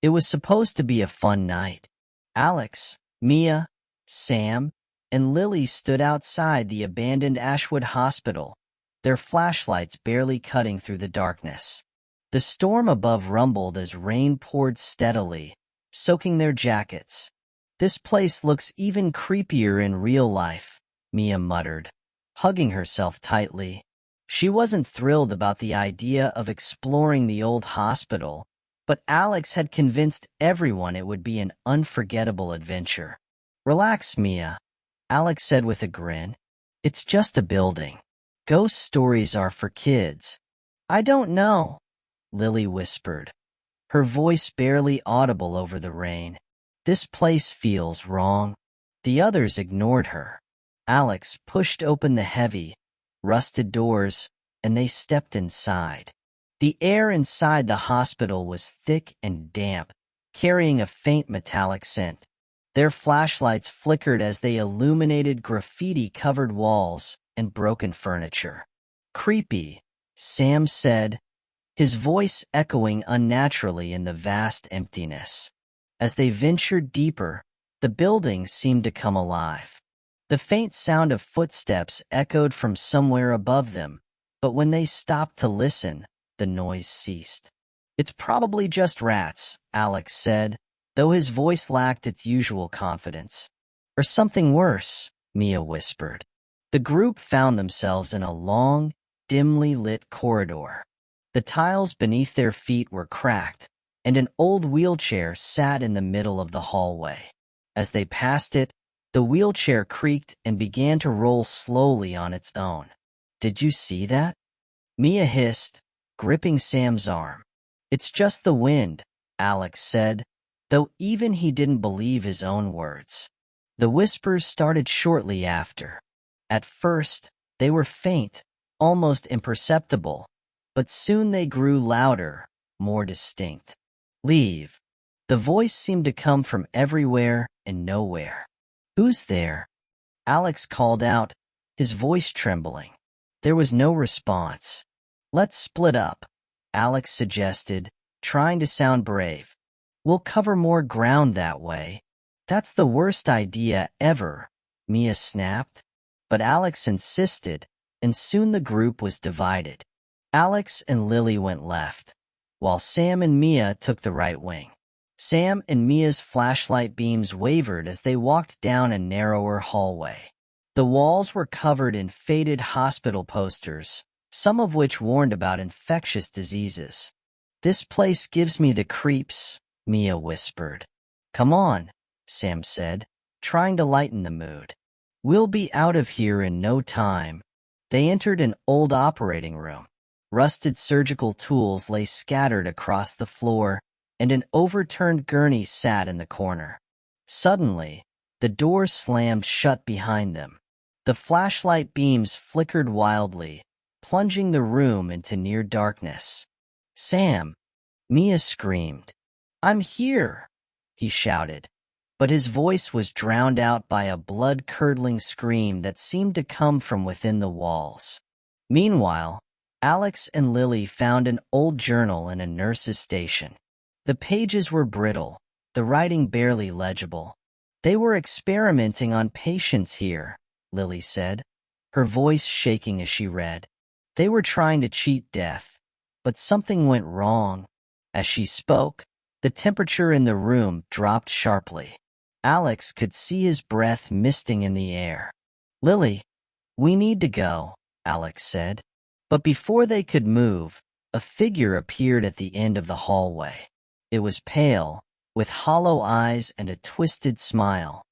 It was supposed to be a fun night. Alex, Mia, Sam, and Lily stood outside the abandoned Ashwood Hospital, their flashlights barely cutting through the darkness. The storm above rumbled as rain poured steadily, soaking their jackets. "This place looks even creepier in real life," Mia muttered, hugging herself tightly. She wasn't thrilled about the idea of exploring the old hospital, but Alex had convinced everyone it would be an unforgettable adventure. "Relax, Mia," Alex said with a grin. "It's just a building. Ghost stories are for kids." "I don't know," Lily whispered, her voice barely audible over the rain. "This place feels wrong." The others ignored her. Alex pushed open the heavy, rusted doors, and they stepped inside. The air inside the hospital was thick and damp, carrying a faint metallic scent. Their flashlights flickered as they illuminated graffiti-covered walls and broken furniture. "Creepy," Sam said, his voice echoing unnaturally in the vast emptiness. As they ventured deeper, the building seemed to come alive. The faint sound of footsteps echoed from somewhere above them, but when they stopped to listen, the noise ceased. "It's probably just rats," Alex said, though his voice lacked its usual confidence. "Or something worse," Mia whispered. The group found themselves in a long, dimly lit corridor. The tiles beneath their feet were cracked, and an old wheelchair sat in the middle of the hallway. As they passed it, the wheelchair creaked and began to roll slowly on its own. "Did you see that?" Mia hissed, gripping Sam's arm. "It's just the wind," Alex said, though even he didn't believe his own words. The whispers started shortly after. At first, they were faint, almost imperceptible, but soon they grew louder, more distinct. "Leave." The voice seemed to come from everywhere and nowhere. "Who's there?" Alex called out, his voice trembling. There was no response. "Let's split up," Alex suggested, trying to sound brave. "We'll cover more ground that way." "That's the worst idea ever," Mia snapped. But Alex insisted, and soon the group was divided. Alex and Lily went left, while Sam and Mia took the right wing. Sam and Mia's flashlight beams wavered as they walked down a narrower hallway. The walls were covered in faded hospital posters, some of which warned about infectious diseases. "This place gives me the creeps," Mia whispered. "Come on," Sam said, trying to lighten the mood. "We'll be out of here in no time." They entered an old operating room. Rusted surgical tools lay scattered across the floor, and an overturned gurney sat in the corner. Suddenly, the door slammed shut behind them. The flashlight beams flickered wildly, plunging the room into near darkness. "Sam!" Mia screamed. "I'm here!" he shouted, but his voice was drowned out by a blood-curdling scream that seemed to come from within the walls. Meanwhile, Alex and Lily found an old journal in a nurse's station. The pages were brittle, the writing barely legible. "They were experimenting on patients here," Lily said, her voice shaking as she read. "They were trying to cheat death, but something went wrong." As she spoke, the temperature in the room dropped sharply. Alex could see his breath misting in the air. "Lily, we need to go," Alex said. But before they could move, a figure appeared at the end of the hallway. It was pale, with hollow eyes and a twisted smile.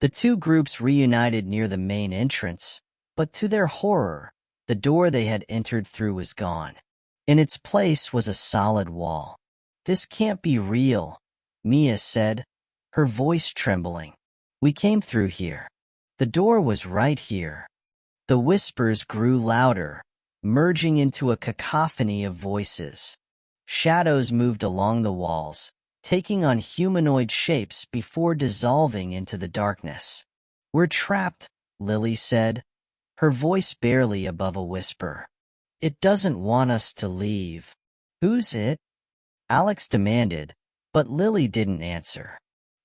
The two groups reunited near the main entrance, but to their horror, the door they had entered through was gone. In its place was a solid wall. "This can't be real," Mia said, her voice trembling. "We came through here. The door was right here." The whispers grew louder, merging into a cacophony of voices. Shadows moved along the walls, taking on humanoid shapes before dissolving into the darkness. "We're trapped," Lily said, her voice barely above a whisper. "It doesn't want us to leave." "Who's it?" Alex demanded, But Lily didn't answer.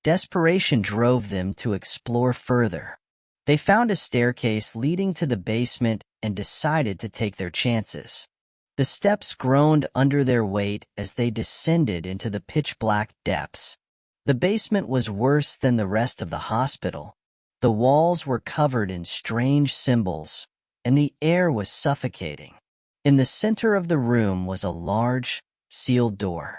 Desperation drove them to explore further. They found a staircase leading to the basement and decided to take their chances. The steps groaned under their weight as they descended into the pitch-black depths. The basement was worse than the rest of the hospital. The walls were covered in strange symbols, and the air was suffocating. In the center of the room was a large, sealed door.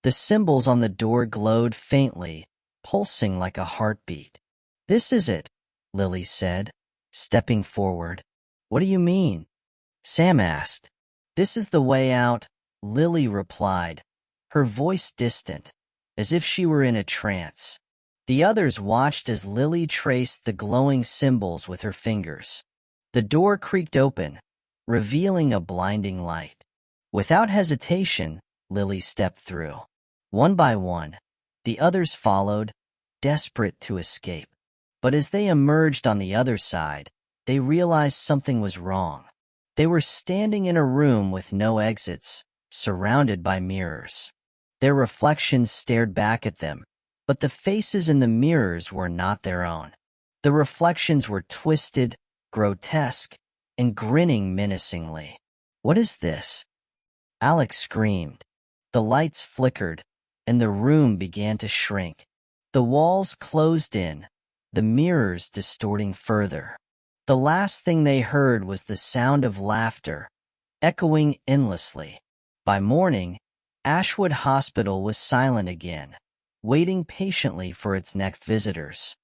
The symbols on the door glowed faintly, pulsing like a heartbeat. "This is it," Lily said, stepping forward. "What do you mean?" Sam asked. "This is the way out," Lily replied, her voice distant, as if she were in a trance. The others watched as Lily traced the glowing symbols with her fingers. The door creaked open, revealing a blinding light. Without hesitation, Lily stepped through. One by one, the others followed, desperate to escape. But as they emerged on the other side, they realized something was wrong. They were standing in a room with no exits, surrounded by mirrors. Their reflections stared back at them, but the faces in the mirrors were not their own. The reflections were twisted, grotesque, and grinning menacingly. "What is this?" Alex screamed. The lights flickered, and the room began to shrink. The walls closed in, the mirrors distorting further. The last thing they heard was the sound of laughter, echoing endlessly. By morning, Ashwood Hospital was silent again, waiting patiently for its next visitors.